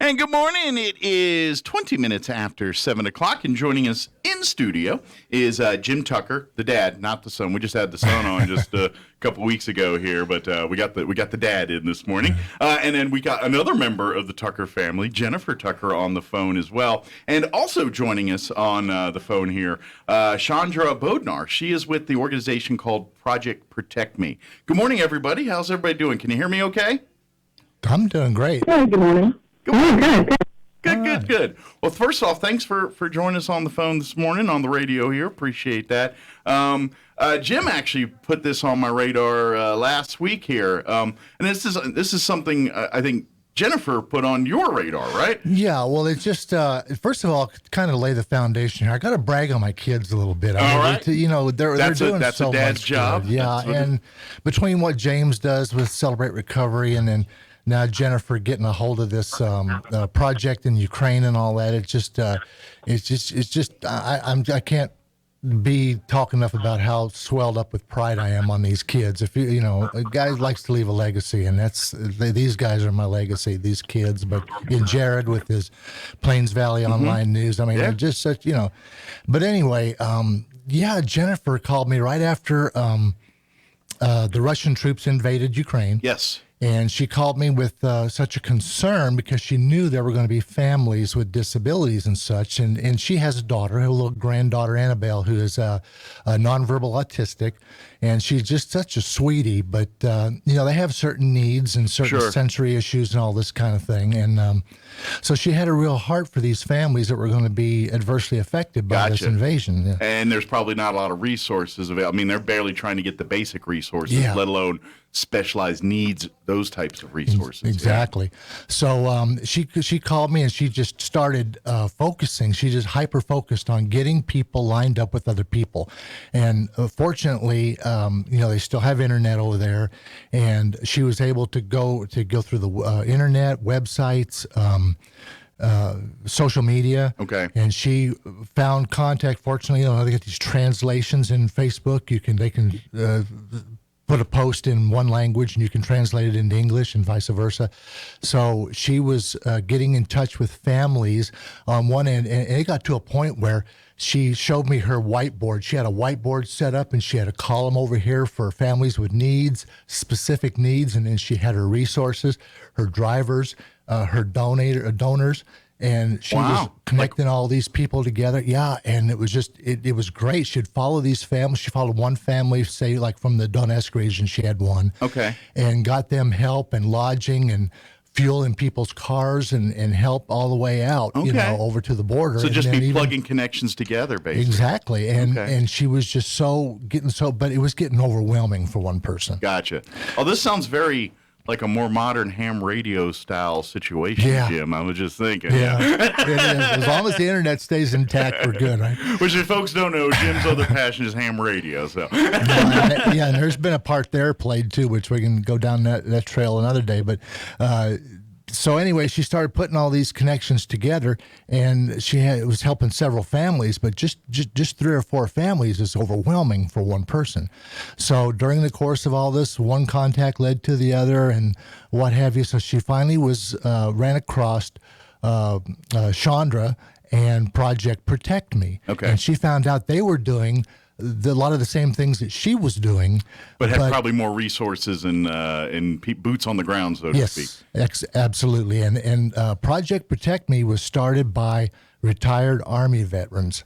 And good morning. It is 20 minutes after 7 o'clock, and joining us in studio is Jim Tucker, the dad, not the son. We just had the son on just a couple weeks ago here, but we got the dad in this morning. And then we got another member of the Tucker family, Jennifer Tucker, on the phone as well. And also joining us on the phone here, Shaundra Bodnar. She is with the organization called Project Protect Me. Good morning, everybody. How's everybody doing? Can you hear me okay? I'm doing great. Hey, good morning. Good. Well, first off, thanks for joining us on the phone this morning on the radio here. Appreciate that. Jim actually put this on my radar last week here, and this is something I think Jennifer put on your radar, right? Yeah, well, it's just, first of all, kind of lay the foundation here. I got to brag on my kids a little bit. All right. They're doing that's so a dad's much job. Good. Yeah, and between what James does with Celebrate Recovery and then now Jennifer getting a hold of this project in Ukraine and all that, I can't be talking enough about how swelled up with pride I am on these kids. If a guy likes to leave a legacy, and these guys are my legacy, these kids. But in Jared with his Plains Valley Online News, I mean, they're just such, But anyway, Jennifer called me right after the Russian troops invaded Ukraine. Yes. And she called me with such a concern because she knew there were going to be families with disabilities and such. And she has a daughter, her little granddaughter, Annabelle, who is nonverbal autistic. And she's just such a sweetie. But, they have certain needs and certain sensory issues and all this kind of thing. And so she had a real heart for these families that were going to be adversely affected by this invasion. Yeah. And there's probably not a lot of resources available. I mean, they're barely trying to get the basic resources, let alone specialized needs, those types of resources. Exactly. Yeah. So she called me and she just started focusing. She just hyper-focused on getting people lined up with other people. And fortunately, they still have internet over there. And she was able to go through the internet, websites, social media. Okay. And she found contact. Fortunately, they get these translations in Facebook. They can put a post in one language and you can translate it into English and vice versa. So she was getting in touch with families on one end, and it got to a point where she showed me her whiteboard. She had a whiteboard set up and she had a column over here for families with needs, specific needs, and then she had her resources, her drivers, her donors. And she was connecting all these people together. Yeah, and it was just, it was great. She'd follow these families. She followed one family, say, like from the Donetsk region, she had one. Okay. And got them help and lodging and fuel in people's cars and help all the way out, over to the border. So just be plugging connections together, basically. Exactly. And she was just but it was getting overwhelming for one person. Gotcha. Oh, this sounds very like a more modern ham radio style situation, Jim. I was just thinking. Yeah. It is. As long as the internet stays intact, we're good, right? Which, if folks don't know, Jim's other passion is ham radio. So. And there's been a part there played too, which we can go down that trail another day. But so anyway, she started putting all these connections together, and it was helping several families, but just 3 or 4 families is overwhelming for one person. So during the course of all this, one contact led to the other, and what have you. So she finally ran across Shaundra and Project Protect Me. Okay. And she found out they were doing a lot of the same things that she was doing, but had probably more resources and boots on the ground, so to speak. Yes, absolutely. And Project Protect Me was started by retired Army veterans,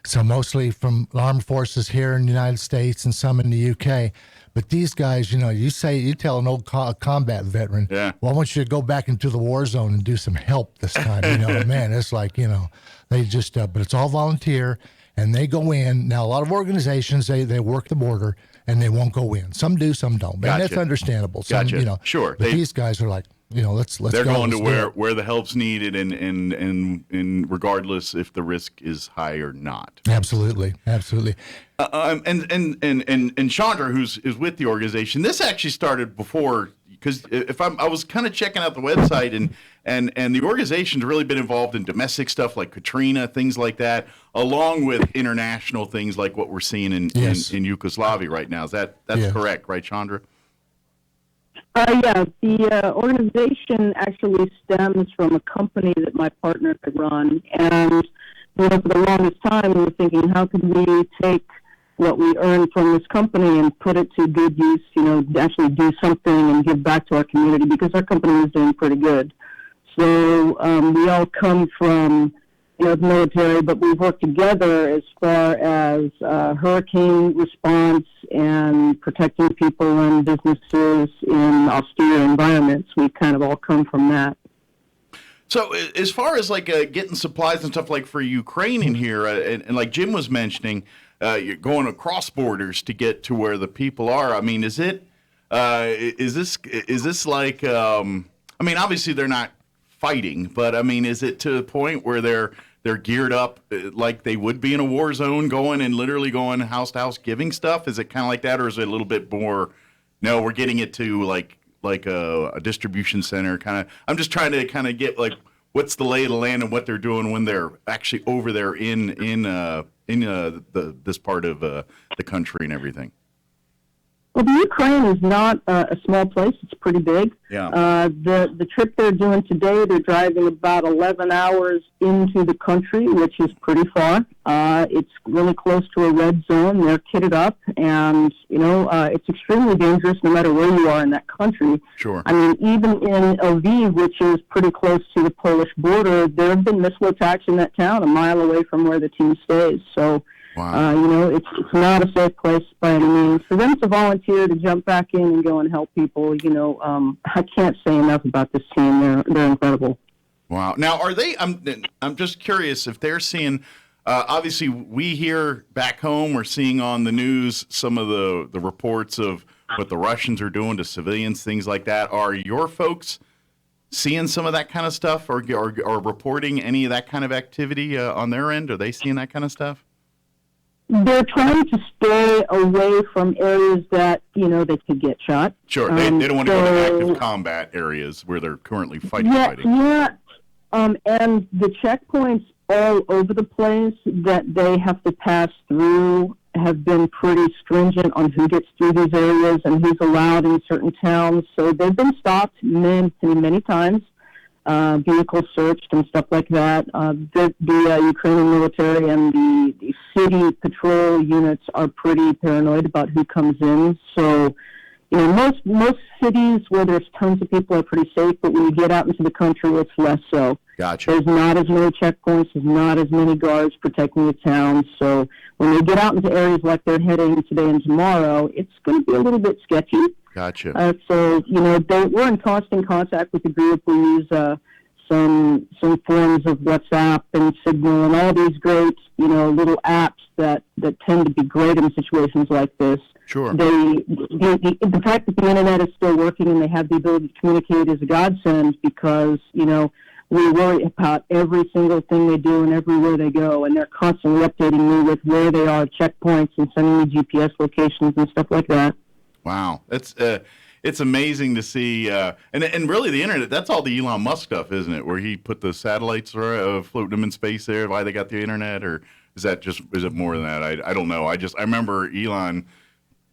so mostly from armed forces here in the United States and some in the UK. But these guys, you tell an old combat veteran, well, I want you to go back into the war zone and do some help this time. Man, it's like, they just, but it's all volunteer. And they go in. Now, a lot of organizations, they work the border, and they won't go in. Some do, some don't. Gotcha. And that's understandable. Some, Sure. But these guys are like, let's they're go. Going to where the help's needed, and regardless if the risk is high or not. Absolutely. And Shaundra, who's with the organization, this actually started before, because I was kind of checking out the website, and the organization's really been involved in domestic stuff like Katrina, things like that, along with international things like what we're seeing in Yugoslavia right now. That's correct, right, Shaundra? Yeah, the organization actually stems from a company that my partner could run, and for the longest time, we were thinking, how could we take what we earned from this company and put it to good use? Actually do something and give back to our community, because our company was doing pretty good. So we all come from the military, but we've worked together as far as hurricane response and protecting people and businesses in austere environments. We kind of all come from that. So as far as like getting supplies and stuff like for Ukraine in here, and like Jim was mentioning, you're going across borders to get to where the people are. I mean, is this like? I mean, obviously they're not fighting, but I mean, is it to the point where they're geared up like they would be in a war zone, going house to house giving stuff? Is it kind of like that, or is it a little bit more? No, we're getting it to like a distribution center kind of. I'm just trying to kind of get like what's the lay of the land and what they're doing when they're actually over there in this part of the country and everything. Well, the Ukraine is not a small place. It's pretty big. Yeah. The trip they're doing today, they're driving about 11 hours into the country, which is pretty far. It's really close to a red zone. They're kitted up, and, it's extremely dangerous no matter where you are in that country. Sure. I mean, even in Lviv, which is pretty close to the Polish border, there have been missile attacks in that town a mile away from where the team stays. So, wow. It's not a safe place by any means. For them to volunteer to jump back in and go and help people, I can't say enough about this team. They're incredible. Wow. Now, are they? I'm just curious if they're seeing. Obviously, we here back home, we're seeing on the news some of the reports of what the Russians are doing to civilians, things like that. Are your folks seeing some of that kind of stuff, or reporting any of that kind of activity on their end? Are they seeing that kind of stuff? They're trying to stay away from areas that, they could get shot. Sure. They don't want to go to active combat areas where they're currently fighting. Yeah. And the checkpoints all over the place that they have to pass through have been pretty stringent on who gets through these areas and who's allowed in certain towns. So they've been stopped many times. Vehicles searched and stuff like that. The Ukrainian military and the city patrol units are pretty paranoid about who comes in. So, most cities where there's tons of people are pretty safe, but when you get out into the country, it's less so. Gotcha. There's not as many checkpoints. There's not as many guards protecting the town. So when they get out into areas like they're heading today and tomorrow, it's going to be a little bit sketchy. Gotcha. So, we're in constant contact with the group. We use some forms of WhatsApp and Signal and all these great, little apps that tend to be great in situations like this. Sure. The fact that the internet is still working and they have the ability to communicate is a godsend, because, we worry about every single thing they do and everywhere they go, and they're constantly updating me with where they are at checkpoints and sending me GPS locations and stuff like that. Wow, it's amazing to see, and really the internet. That's all the Elon Musk stuff, isn't it? Where he put the satellites floating them in space there. Why they got the internet, or is it more than that? I don't know. I remember Elon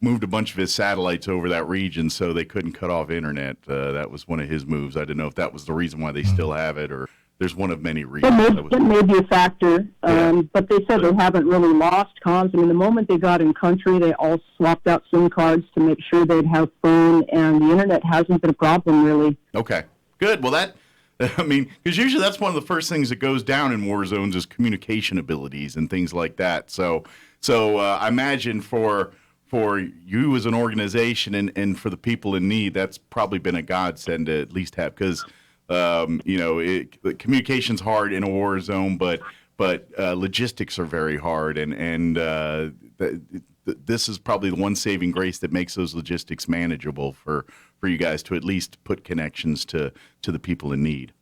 moved a bunch of his satellites over that region so they couldn't cut off internet. That was one of his moves. I didn't know if that was the reason why they still have it, or there's one of many reasons. That may be a factor, but they said they haven't really lost comms. I mean, the moment they got in country, they all swapped out SIM cards to make sure they'd have phone, and the internet hasn't been a problem, really. Okay, good. Well, because usually that's one of the first things that goes down in war zones is communication abilities and things like that. So I imagine for you as an organization and for the people in need, that's probably been a godsend to at least have, because communication's hard in a war zone, but logistics are very hard, and this is probably the one saving grace that makes those logistics manageable for you guys to at least put connections to the people in need.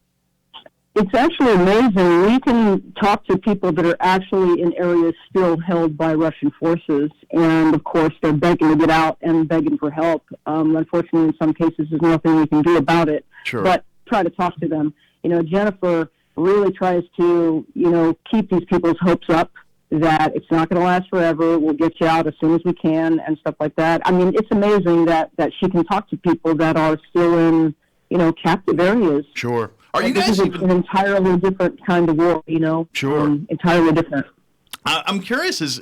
It's actually amazing. We can talk to people that are actually in areas still held by Russian forces, and of course they're begging to get out and begging for help. Unfortunately, in some cases, there's nothing we can do about it. Sure. But try to talk to them. Jennifer really tries to, keep these people's hopes up, that it's not going to last forever. We'll get you out as soon as we can and stuff like that. I mean, it's amazing that she can talk to people that are still in, captive areas. Sure. Are you This guys is even? an entirely different kind of war, Sure. Entirely different. I'm curious,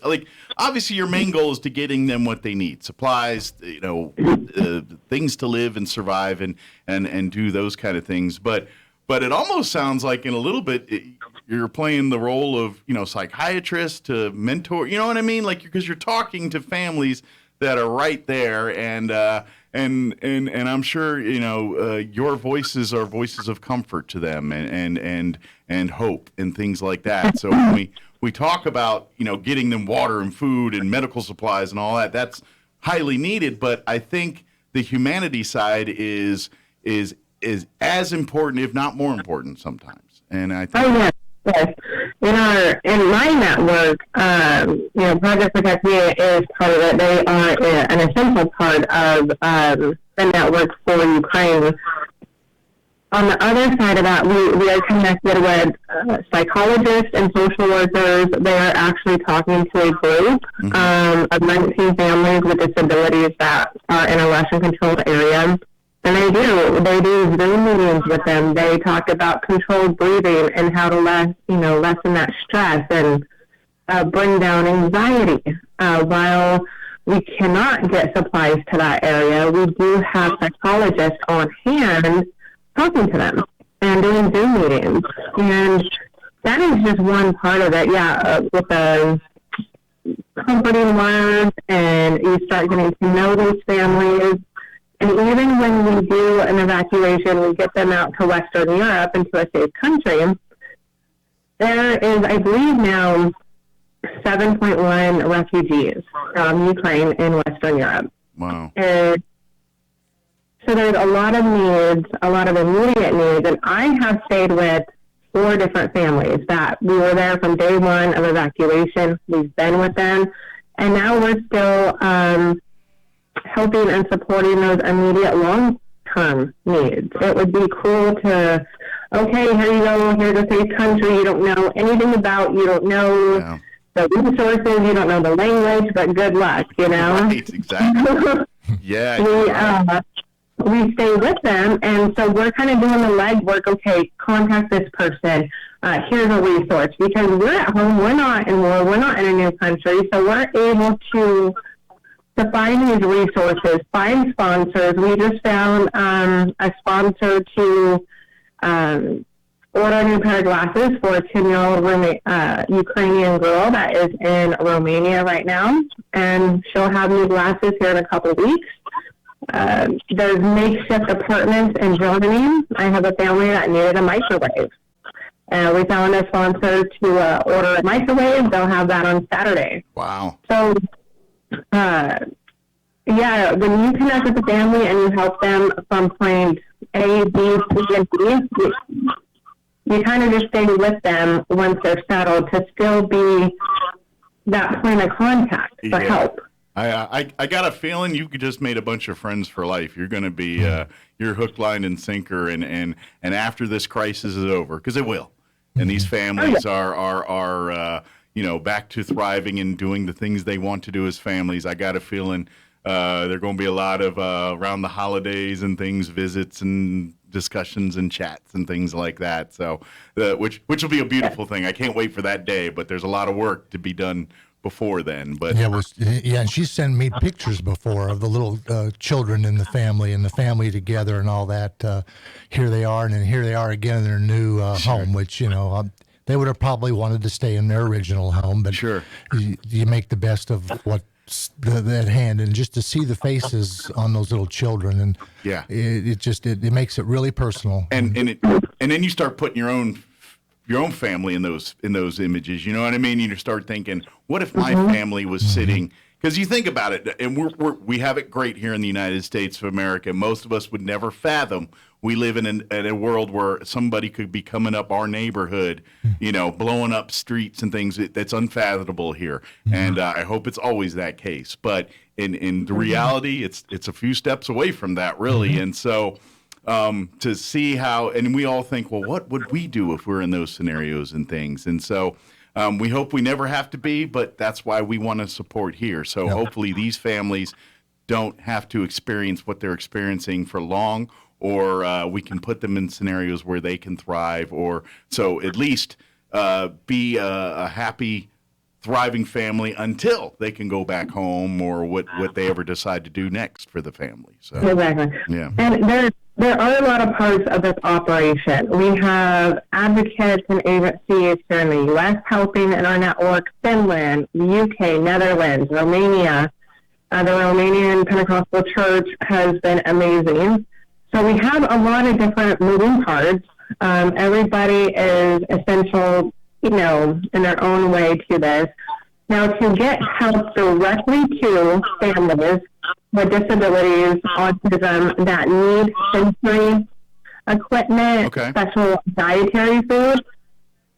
obviously your main goal is to getting them what they need, supplies, things to live and survive and do those kind of things. But it almost sounds like in a little bit you're playing the role of, psychiatrist to mentor, you know what I mean? Like, because you're talking to families that are right there, and I'm sure, your voices are voices of comfort to them and hope and things like that. So when we talk about, getting them water and food and medical supplies and all that, that's highly needed. But I think the humanity side is as important, if not more important sometimes. And I think. Oh, yes. Yes. In my network, Project Protect Me is part of it. They are an essential part of the network for Ukraine. On the other side of that, we are connected with psychologists and social workers. They are actually talking to a group of 19 families with disabilities that are in a Russian-controlled area. And they do Zoom meetings with them. They talk about controlled breathing and how to lessen that stress and bring down anxiety. While we cannot get supplies to that area, we do have psychologists on hand talking to them and doing Zoom meetings. And that is just one part of it. With the comforting words, and you start getting to know these families. And even when we do an evacuation, we get them out to Western Europe into a safe country. There is, I believe now, 7.1 refugees from Ukraine in Western Europe. Wow. And so there's a lot of needs, a lot of immediate needs. And I have stayed with 4 different families that we were there from day one of evacuation. We've been with them. And now we're still helping and supporting those immediate long-term needs. It would be cool to, okay, here you go, here's a safe country you don't know anything about, you don't know the resources, you don't know the language, but good luck, Right, exactly. Yeah. We stay with them, and so we're kind of doing the legwork. Okay, contact this person. Here's a resource, because we're at home, we're not in war, we're not in a new country, so we're able to find these resources, find sponsors. We just found a sponsor to order a new pair of glasses for a 10-year-old Ukrainian girl that is in Romania right now, and she'll have new glasses here in a couple of weeks. There's makeshift apartments in Germany. I have a family that needed a microwave. We found a sponsor to order a microwave. They'll have that on Saturday. Wow. So, when you connect with the family and you help them from point A, B, C, and D, you kind of just stay with them once they're settled to still be that point of contact for help. I got a feeling you just made a bunch of friends for life. You're going to be your hook, line, and sinker, and after this crisis is over, because it will, and these families are back to thriving and doing the things they want to do as families. I got a feeling there are going to be a lot of around the holidays and things, visits and discussions and chats and things like that. So, which will be a beautiful thing. I can't wait for that day. But there's a lot of work to be done before then. But and she sent me pictures before of the little children in the family and the family together and all that. Here they are, and then here they are again in their new home, which they would have probably wanted to stay in their original home, but you make the best of what's at hand, and just to see the faces on those little children, and it makes it really personal. And then you start putting your own family in those images. You know what I mean? You start thinking, what if my family was sitting? Because you think about it, and we have it great here in the United States of America. Most of us would never fathom we live in a world where somebody could be coming up our neighborhood, blowing up streets and things. That's unfathomable here. And I hope it's always that case. But in the reality, it's a few steps away from that, really. And so to see how, and we all think, well, what would we do if we're in those scenarios and things? And so we hope we never have to be, but that's why we want to support here. So hopefully these families don't have to experience what they're experiencing for long, or we can put them in scenarios where they can thrive, or so at least be a happy, thriving family until they can go back home, or what they ever decide to do next for the family. So exactly. yeah. And there are a lot of parts of this operation. We have advocates and agencies here in the U.S. helping in our network, Finland, the UK, Netherlands, Romania. The Romanian Pentecostal Church has been amazing. So we have a lot of different moving parts. Everybody is essential, in their own way to this. Now, to get help directly to families with disabilities, autism, that need sensory equipment, special dietary food,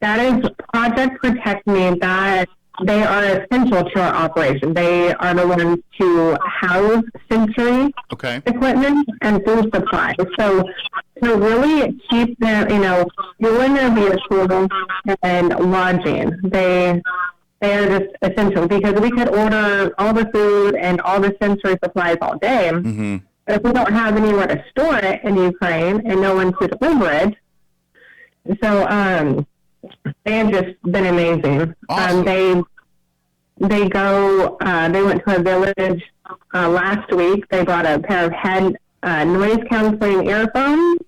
that is Project Protect Me. That they are essential to our operation. They are the ones to house sensory equipment and food supplies. So to really keep them, fuel in their vehicles and lodging, they are just essential, because we could order all the food and all the sensory supplies all day. Mm-hmm. But if we don't have anywhere to store it in Ukraine and no one to deliver it, so they have just been amazing. Awesome. They went to a village last week. They brought a pair of head noise canceling earphones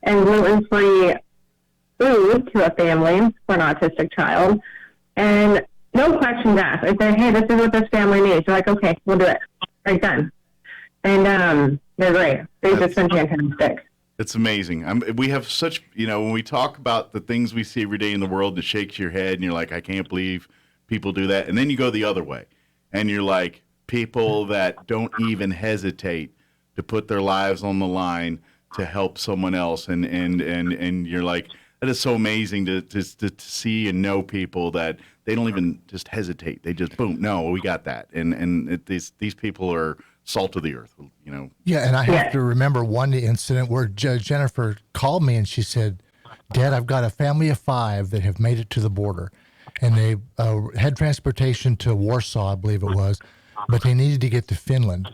and gluten-free food to a family for an autistic child. And no questions asked. I said, hey, this is what this family needs. They're like, okay, we'll do it. Right, done. And they're great. They've just been fantastic. It's amazing. We have such, when we talk about the things we see every day in the world, it shakes your head and you're like, I can't believe people do that. And then you go the other way and you're like, people that don't even hesitate to put their lives on the line to help someone else. And you're like, that is so amazing to see and know people that they don't even just hesitate. They just, boom, no, we got that. These people are salt of the earth, Yeah, and I have to remember one incident where Jennifer called me and she said, Dad, I've got a family of 5 that have made it to the border. And they had transportation to Warsaw, I believe it was, but they needed to get to Finland.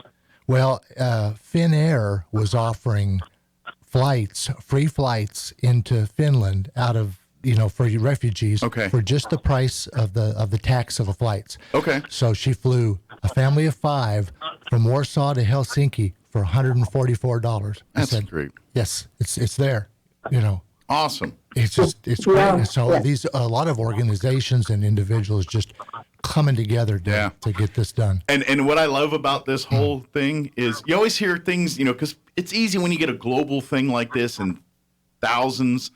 Well, Finnair was offering free flights into Finland out of, for refugees for just the price of the tax of the flights. Okay. So she flew a family of 5 from Warsaw to Helsinki for $144. That's great. Yes, it's there, Awesome. It's great. Yeah. So a lot of organizations and individuals just coming together to get this done. And what I love about this whole thing is you always hear things, because it's easy when you get a global thing like this and thousands,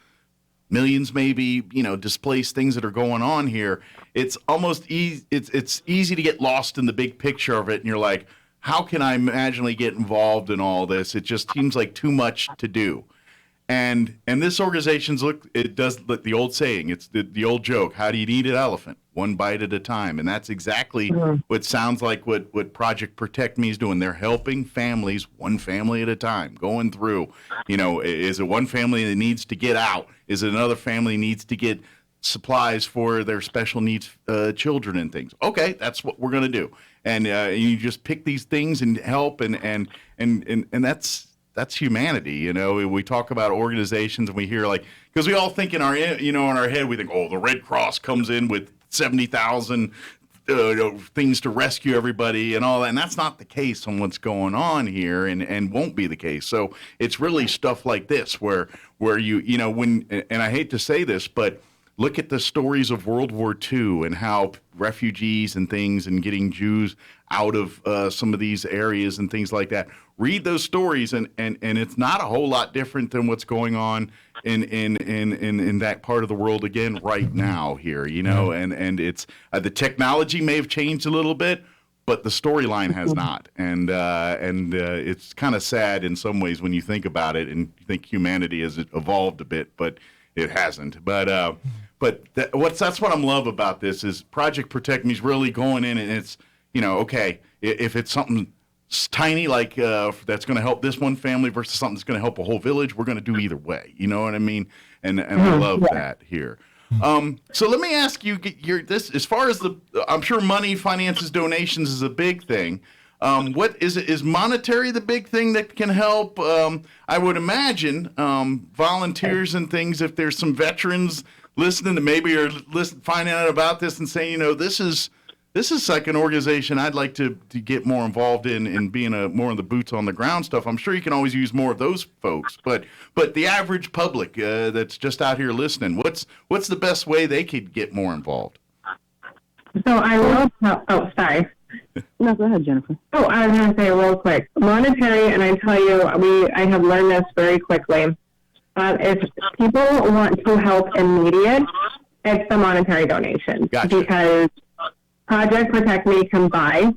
millions maybe, displaced things that are going on here. It's almost easy. It's easy to get lost in the big picture of it, and you're like, how can I imaginally get involved in all this? It just seems like too much to do. And this organization's it does look the old saying, it's the old joke, how do you eat an elephant? One bite at a time. And that's exactly what sounds like what Project Protect Me is doing. They're helping families, one family at a time, going through, is it one family that needs to get out? Is it another family needs to get supplies for their special needs children and things? Okay, that's what we're going to do. And you just pick these things and help, and that's humanity. We talk about organizations and we hear because we all think in our head, we think, oh, the Red Cross comes in with 70,000 things to rescue everybody and all that. And that's not the case on what's going on here, and won't be the case. So it's really stuff like this where you, and I hate to say this, but look at the stories of World War II and how refugees and things and getting Jews out of some of these areas and things like that. Read those stories, and it's not a whole lot different than what's going on in that part of the world again right now here, and it's the technology may have changed a little bit, but the storyline has not, and it's kind of sad in some ways when you think about it and you think humanity has evolved a bit, but it hasn't. But that's what I love about this is Project Protect Me is really going in, and it's okay, if it's something tiny, like that's going to help this one family versus something that's going to help a whole village, we're going to do either way. You know what I mean? And I love that here. So let me ask you, this as far as I'm sure money, finances, donations is a big thing. What is monetary the big thing that can help? I would imagine volunteers and things. If there's some veterans listening that maybe are finding out about this and saying, this is like an organization I'd like to get more involved in being more of the boots on the ground stuff. I'm sure you can always use more of those folks, but the average public that's just out here listening, what's the best way they could get more involved? So I will tell, sorry. No, go ahead, Jennifer. Oh, I was going to say real quick, monetary, and I tell you, I have learned this very quickly. If people want to help immediate, it's the monetary donation. Gotcha. Because Project Protect Me can buy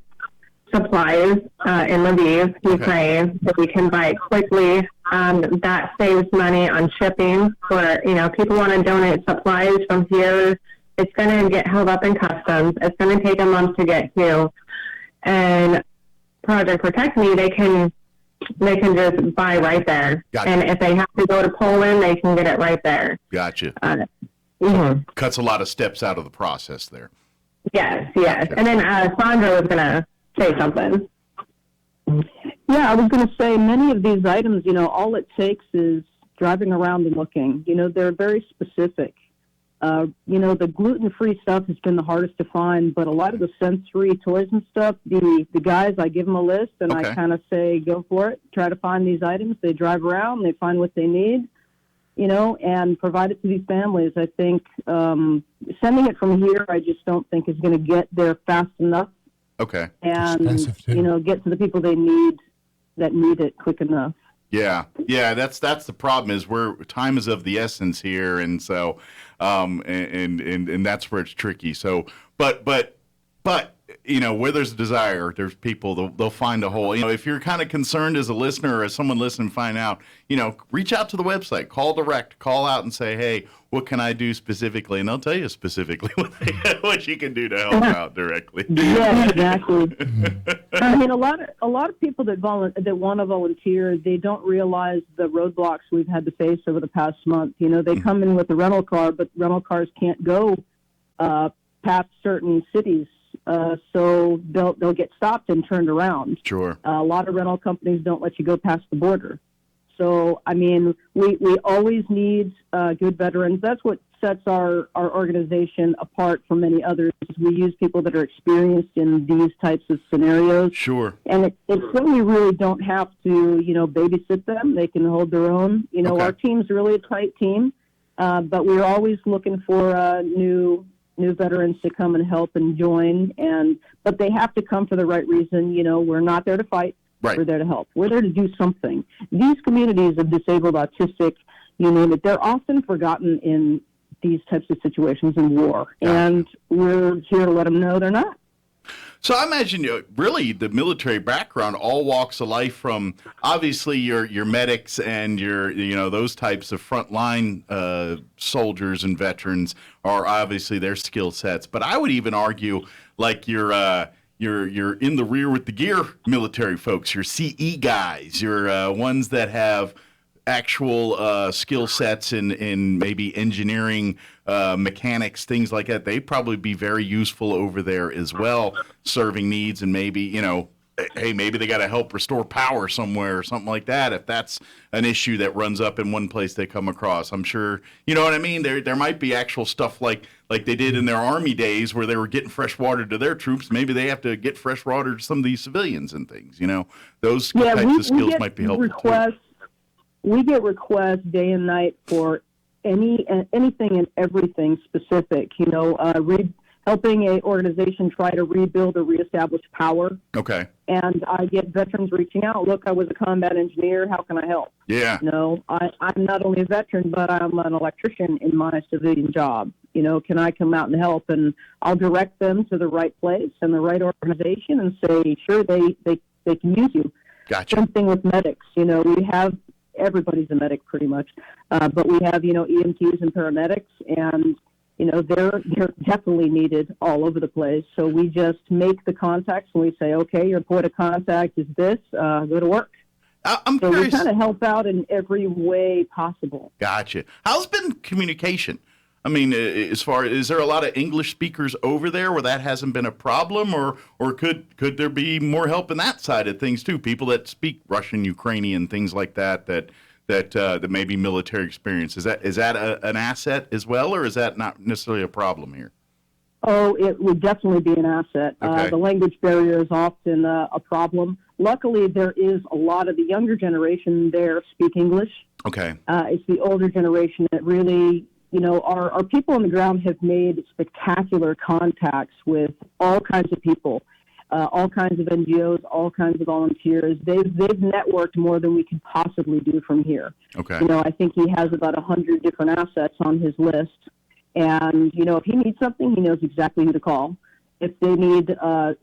supplies in Lviv, Ukraine, that we can buy it quickly. That saves money on shipping. For people want to donate supplies from here. It's going to get held up in customs. It's going to take a month to get here. And Project Protect Me, they can just buy right there. Gotcha. And if they have to go to Poland, they can get it right there. Gotcha. Mm-hmm. Cuts a lot of steps out of the process there. Yes. And then Shaundra was going to say something. Yeah, I was going to say many of these items, all it takes is driving around and looking. They're very specific. The gluten-free stuff has been the hardest to find, but a lot of the sensory toys and stuff, the guys, I give them a list, and I kind of say, go for it. Try to find these items. They drive around. They find what they need, and provide it to these families. I think sending it from here, I just don't think is going to get there fast enough. Okay. And, get to the people that need it quick enough. Yeah, that's the problem is where time is of the essence here, and so and that's where it's tricky. So, but where there's a desire, there's people they'll find a hole. If you're kind of concerned as a listener or as someone listening, find out. Reach out to the website, call direct, call out and say, hey, what can I do specifically? And they'll tell you specifically what you can do to help out directly. Yeah, exactly. I mean, a lot of people that want to volunteer, they don't realize the roadblocks we've had to face over the past month. They come in with a rental car, but rental cars can't go past certain cities. So they'll get stopped and turned around. Sure. A lot of rental companies don't let you go past the border. So, I mean, we always need good veterans. That's what sets our organization apart from many others. We use people that are experienced in these types of scenarios. Sure. And it's when we really don't have to, babysit them. They can hold their own. Our team's really a tight team, but we're always looking for new veterans to come and help and join. But they have to come for the right reason. We're not there to fight. Right. We're there to help. We're there to do something. These communities of disabled, autistic, you name it, they're often forgotten in these types of situations in war. Gotcha. And we're here to let them know they're not. So I imagine really the military background, all walks of life, from obviously your medics and your those types of frontline soldiers and veterans are obviously their skill sets. But I would even argue like your in the rear with the gear military folks, your CE guys, your ones that have actual skill sets in maybe engineering, mechanics, things like that. They'd probably be very useful over there as well, serving needs, and maybe, hey, maybe they got to help restore power somewhere or something like that. If that's an issue that runs up in one place they come across, I'm sure, you know what I mean? There might be actual stuff like they did in their Army days where they were getting fresh water to their troops. Maybe they have to get fresh water to some of these civilians and things, those types of skills might be helpful too. We get requests day and night for anything and everything specific, helping a organization try to rebuild or reestablish power. Okay. And I get veterans reaching out. Look, I was a combat engineer. How can I help? Yeah. I'm not only a veteran, but I'm an electrician in my civilian job. Can I come out and help? And I'll direct them to the right place and the right organization and say, sure, they can use you. Gotcha. Same thing with medics. We have, everybody's a medic pretty much, but we have, EMTs and paramedics, and they're definitely needed all over the place. So we just make the contacts and we say, okay, your point of contact is this, go to work. I'm So curious. we kind of help out in every way possible. Gotcha. How's been communication? I mean, is there a lot of English speakers over there where that hasn't been a problem, or could there be more help in that side of things too? People that speak Russian, Ukrainian, things like that may be military experience. Is that an asset as well, or is that not necessarily a problem here? Oh, it would definitely be an asset. Okay. The language barrier is often a problem. Luckily, there is a lot of the younger generation there speak English. Okay. It's the older generation that really, our people on the ground have made spectacular contacts with all kinds of people, all kinds of NGOs, all kinds of volunteers. They've networked more than we could possibly do from here. Okay. I think he has about 100 different assets on his list. And, if he needs something, he knows exactly who to call. If they need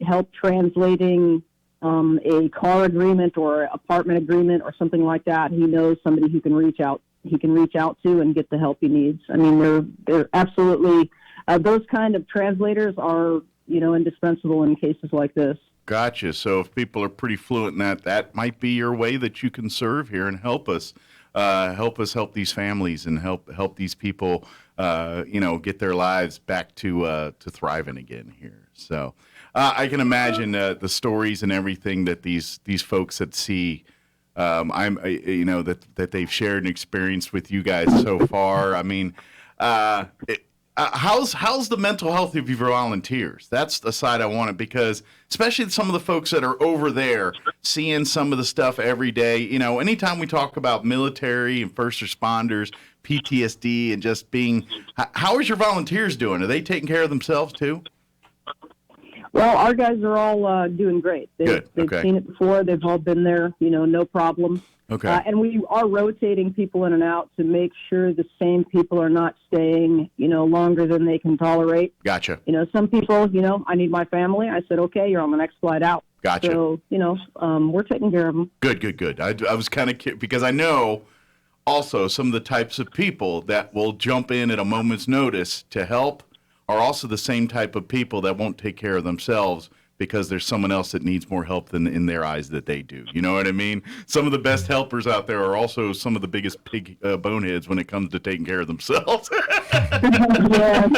help translating a car agreement or apartment agreement or something like that, he knows somebody who can reach out. He can reach out to and get the help he needs. I mean, they're absolutely those kind of translators are indispensable in cases like this. Gotcha. So if people are pretty fluent in that might be your way that you can serve here and help us help these families and help these people, get their lives back to thriving again here. So I can imagine the stories and everything that these folks at sea, that they've shared and experienced with you guys so far. I mean, how's the mental health of your volunteers? That's the side I wanted, because especially some of the folks that are over there seeing some of the stuff every day. Anytime we talk about military and first responders, PTSD, and just being, how is your volunteers doing? Are they taking care of themselves too? Well, our guys are all doing great. They've seen it before. They've all been there, no problem. Okay. And we are rotating people in and out to make sure the same people are not staying, longer than they can tolerate. Gotcha. Some people, I need my family. I said, okay, you're on the next flight out. Gotcha. So, we're taking care of them. Good. I was kind of curious because I know also some of the types of people that will jump in at a moment's notice to help are also the same type of people that won't take care of themselves because there's someone else that needs more help than in their eyes that they do. You know what I mean? Some of the best helpers out there are also some of the biggest boneheads when it comes to taking care of themselves. Yeah.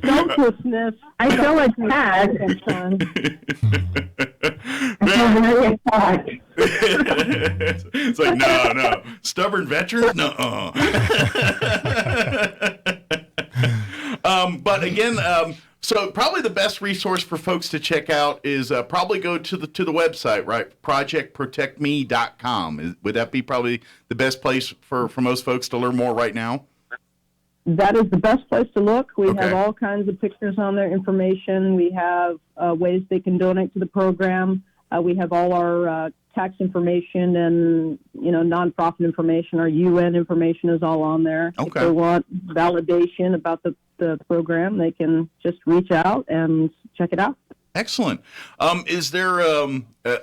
Selflessness. I feel like that. It's like, no. Stubborn veterans? No. But again, so probably the best resource for folks to check out is probably go to the website, right? projectprotectme.com. Would that be probably the best place for most folks to learn more right now? That is the best place to look. We Okay. have all kinds of pictures on there, information. We have ways they can donate to the program. We have all our tax information and, nonprofit information. Our UN information is all on there. Okay. If they want validation about the program, they can just reach out and check it out. Excellent. Is there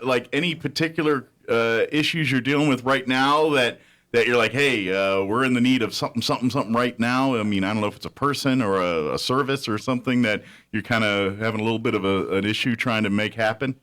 like any particular issues you're dealing with right now that you're like, hey, we're in the need of something right now? I mean, I don't know if it's a person or a service or something that you're kind of having a little bit of an issue trying to make happen?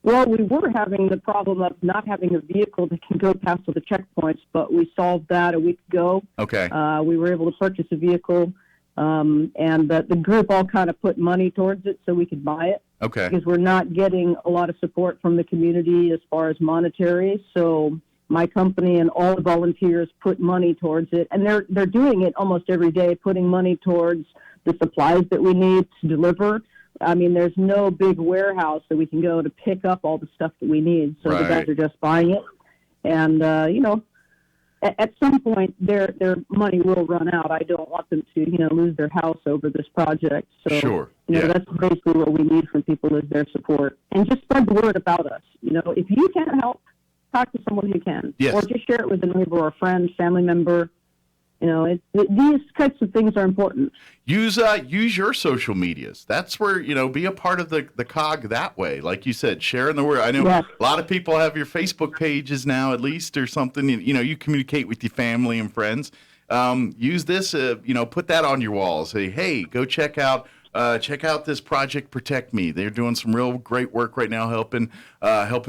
Well, we were having the problem of not having a vehicle that can go past all the checkpoints, but we solved that a week ago. Okay. We were able to purchase a vehicle, and the group all kind of put money towards it so we could buy it. Okay. Because we're not getting a lot of support from the community as far as monetary. So my company and all the volunteers put money towards it, and they're doing it almost every day, putting money towards the supplies that we need to deliver. I mean, there's no big warehouse that we can go to pick up all the stuff that we need. So the guys are just buying it. And, at some point, their money will run out. I don't want them to, lose their house over this project. So, Sure. That's basically what we need from people is their support. And just spread the word about us. If you can't help, talk to someone who can. Yes. Or just share it with a neighbor or a friend, family member. These types of things are important. Use your social medias. That's where, be a part of the cog that way. Like you said, sharing the word. I know a lot of people have your Facebook pages now, at least, or something. You communicate with your family and friends. use this. Put that on your wall. Say, hey, go check out this Project Protect Me. They're doing some real great work right now, helping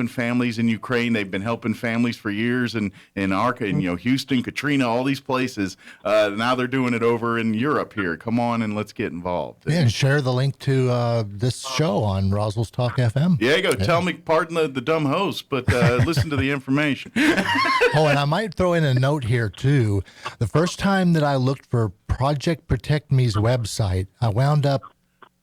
families in Ukraine. They've been helping families for years in Houston, Katrina, all these places. Now they're doing it over in Europe here. Come on and let's get involved. Yeah, and share the link to this show on Roswell's Talk FM. Yeah, go. Tell me, pardon the dumb host, but listen to the information. Oh, and I might throw in a note here too. The first time that I looked for Project Protect Me's website, I wound up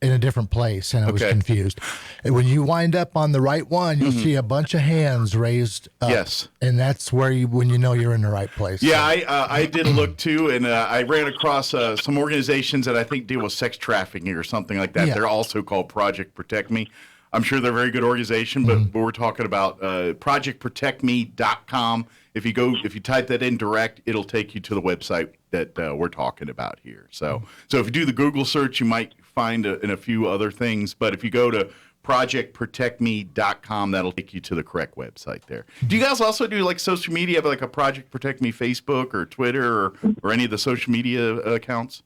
in a different place, and I was confused. And when you wind up on the right one, you'll see a bunch of hands raised up. Yes. And that's where when you know you're in the right place. Yeah, I did look too, and I ran across some organizations that I think deal with sex trafficking or something like that. Yeah. They're also called Project Protect Me. I'm sure they're a very good organization, but we're talking about projectprotectme.com. If you type that in direct, it'll take you to the website that we're talking about here. So if you do the Google search, you might find in a few other things, but if you go to projectprotectme.com, that'll take you to the correct website there. Do you guys also do like social media, have like a Project Protect Me Facebook or Twitter or any of the social media accounts?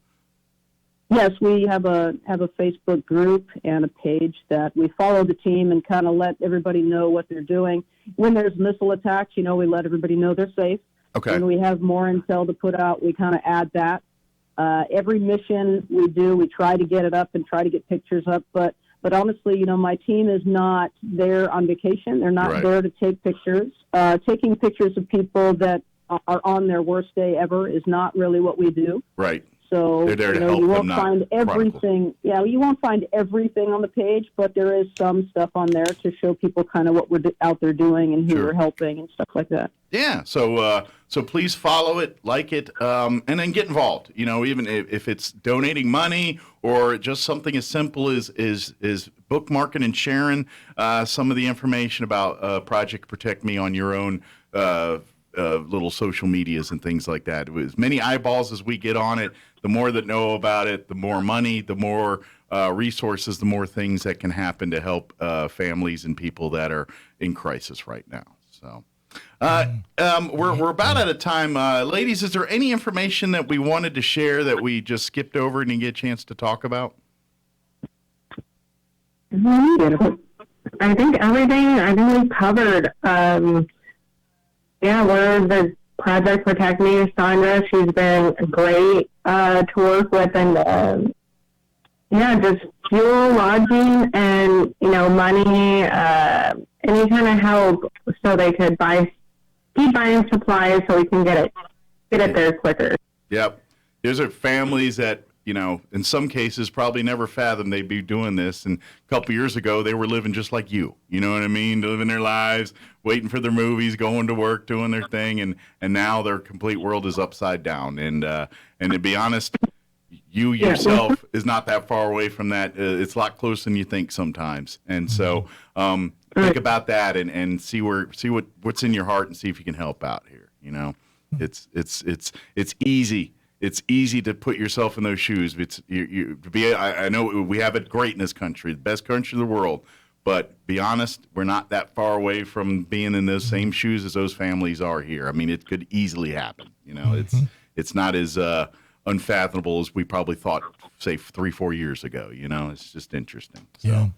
Yes, we have a Facebook group and a page that we follow the team and kind of let everybody know what they're doing. When there's missile attacks, we let everybody know they're safe. Okay. When we have more intel to put out, we kind of add that. Every mission we do, we try to get it up and try to get pictures up. But honestly, my team is not there on vacation. They're not there to take pictures. Taking pictures of people that are on their worst day ever is not really what we do. Right. So they're there to help you them, won't find everything. Yeah, you won't find everything on the page, but there is some stuff on there to show people kind of what we're out there doing and who we're helping and stuff like that. Yeah. So please follow it, like it, and then get involved. Even if it's donating money or just something as simple as bookmarking and sharing some of the information about Project Protect Me on your own little social medias and things like that. As many eyeballs as we get on it, the more that know about it, the more money, the more resources, the more things that can happen to help families and people that are in crisis right now. So we're about out of time. Ladies, is there any information that we wanted to share that we just skipped over and didn't get a chance to talk about? I think everything we covered. We're the Project Protect Me, Shaundra. She's been great to work with, and just fuel, lodging, and money, any kind of help, so they could keep buying supplies, so we can get it there quicker. Yep, these are families that in some cases probably never fathomed they'd be doing this. And a couple years ago, they were living just like you. You know what I mean? Living their lives, waiting for their movies, going to work, doing their thing, and now their complete world is upside down. And to be honest, you yourself is not that far away from that. It's a lot closer than you think sometimes. And so think about that and see what's in your heart and see if you can help out here. It's easy. It's easy to put yourself in those shoes. I know we have it great in this country, the best country in the world. But be honest, we're not that far away from being in those same shoes as those families are here. I mean, it could easily happen. It's not as unfathomable as we probably thought, say, 3-4 years ago. It's just interesting. So,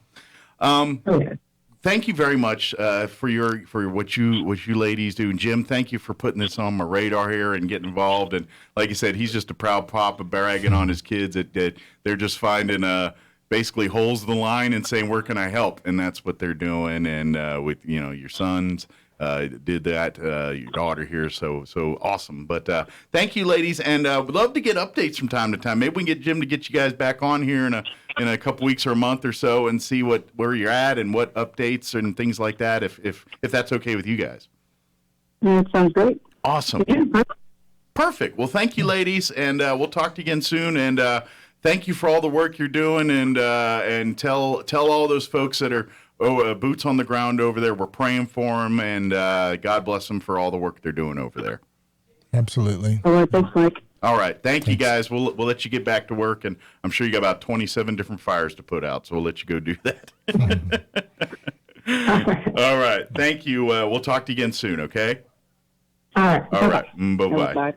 thank you very much for what you ladies do. And Jim, thank you for putting this on my radar here and getting involved. And like you said, he's just a proud papa bragging on his kids that they're just finding basically holes in the line and saying, where can I help? And that's what they're doing. And with your sons did that, your daughter here, so awesome. But thank you, ladies, and we'd love to get updates from time to time. Maybe we can get Jim to get you guys back on here in a couple weeks or a month or so and see where you're at and what updates and things like that, if that's okay with you guys. Yeah, that sounds great. Awesome. Perfect. Well, thank you, ladies, and we'll talk to you again soon. And thank you for all the work you're doing, and tell all those folks that are boots on the ground over there. We're praying for them, and God bless them for all the work they're doing over there. Absolutely. All right, thanks, Mike. All right, thank you, guys. We'll let you get back to work, and I'm sure you got about 27 different fires to put out, so we'll let you go do that. All right, thank you. We'll talk to you again soon, okay? All right. All right. Bye-bye. Bye.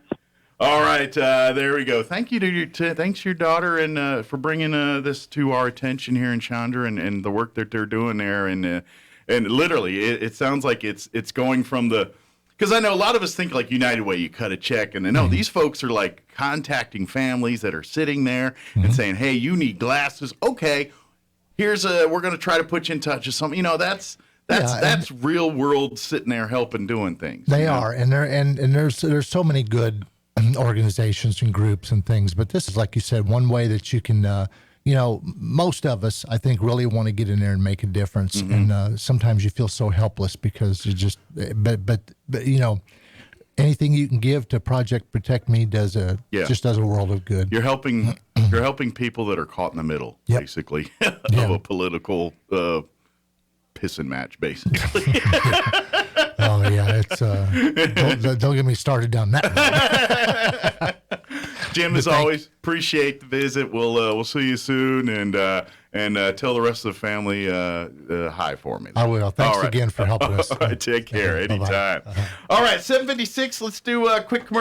All right, there we go. Thank you thanks to your daughter and for bringing this to our attention here in Shaundra and the work that they're doing there. And literally, it sounds like it's going from because I know a lot of us think like United Way, you cut a check, and no, these folks are like contacting families that are sitting there and saying, "Hey, you need glasses? Okay, we're going to try to put you in touch with something." That's real world sitting there helping doing things. They are, and there's so many good organizations and groups and things, but this is, like you said, one way that you can, most of us, I think, really want to get in there and make a difference. And sometimes you feel so helpless because you just, but anything you can give to Project Protect Me just does a world of good. You're helping people that are caught in the middle, basically, of a political pissing match, basically. Oh yeah, it's don't get me started down that road. Jim, as always, appreciate the visit. We'll see you soon, and tell the rest of the family hi for me. I will. Thanks again for helping us. All right, take care. Okay, anytime. bye-bye. All right, 7:56. Let's do a quick commercial.